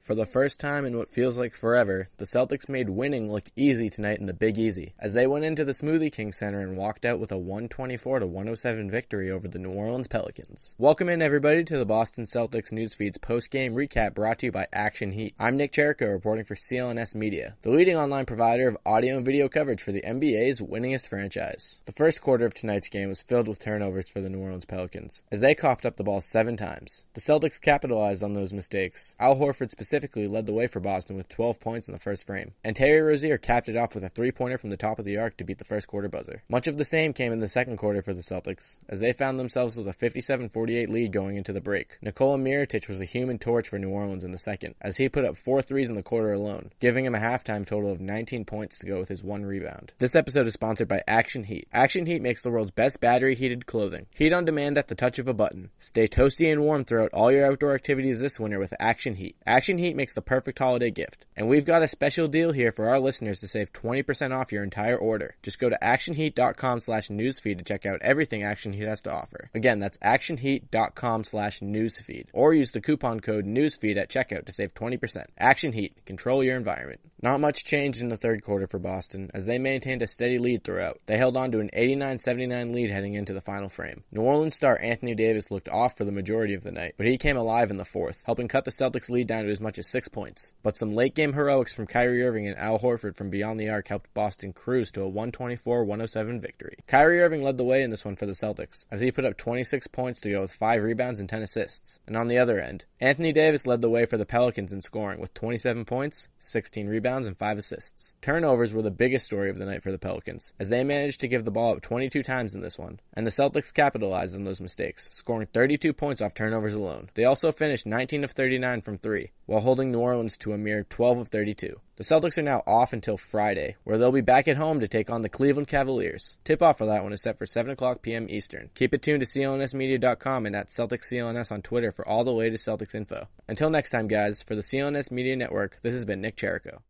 For the first time in what feels like forever, the Celtics made winning look easy tonight in the Big Easy, as they went into the Smoothie King Center and walked out with a 124-107 victory over the New Orleans Pelicans. Welcome in everybody to the Boston Celtics Newsfeed's post-game recap brought to you by Action Heat. I'm Nick Cherico reporting for CLNS Media, the leading online provider of audio and video coverage for the NBA's winningest franchise. The first quarter of tonight's game was filled with turnovers for the New Orleans Pelicans, as they coughed up the ball 7 times. The Celtics capitalized on those mistakes. Al Horford specifically led the way for Boston with 12 points in the first frame, and Terry Rozier capped it off with a three-pointer from the top of the arc to beat the first quarter buzzer. Much of the same came in the second quarter for the Celtics, as they found themselves with a 57-48 lead going into the break. Nikola Mirotic was the human torch for New Orleans in the second, as he put up 4 threes in the quarter alone, giving him a halftime total of 19 points to go with his 1 rebound. This episode is sponsored by Action Heat. Action Heat makes the world's best battery-heated clothing. Heat on demand at the touch of a button. Stay toasty and warm throughout all your outdoor activities this winter with Action Heat. Action Heat makes the perfect holiday gift. And we've got a special deal here for our listeners to save 20% off your entire order. Just go to actionheat.com/newsfeed to check out everything Action Heat has to offer. Again, that's actionheat.com/newsfeed. Or use the coupon code NEWSFEED at checkout to save 20%. Action Heat. Control your environment. Not much changed in the third quarter for Boston, as they maintained a steady lead throughout. They held on to an 89-79 lead heading into the final frame. New Orleans star Anthony Davis looked off for the majority of the night, but he came alive in the fourth, helping cut the Celtics' lead down to as much as 6 points. But some late-game heroics from Kyrie Irving and Al Horford from beyond the arc helped Boston cruise to a 124-107 victory. Kyrie Irving led the way in this one for the Celtics, as he put up 26 points to go with 5 rebounds and 10 assists. And on the other end, Anthony Davis led the way for the Pelicans in scoring with 27 points, 16 rebounds, and 5 assists. Turnovers were the biggest story of the night for the Pelicans, as they managed to give the ball up 22 times in this one, and the Celtics capitalized on those mistakes, scoring 32 points off turnovers alone. They also finished 19 of 39 from 3, while holding New Orleans to a mere 12 of 32. The Celtics are now off until Friday, where they'll be back at home to take on the Cleveland Cavaliers. Tip-off for that one is set for 7 o'clock p.m. Eastern. Keep it tuned to CLNSmedia.com and at CelticsCLNS on Twitter for all the latest Celtics info. Until next time, guys, for the CLNS Media Network, this has been Nick Cherico.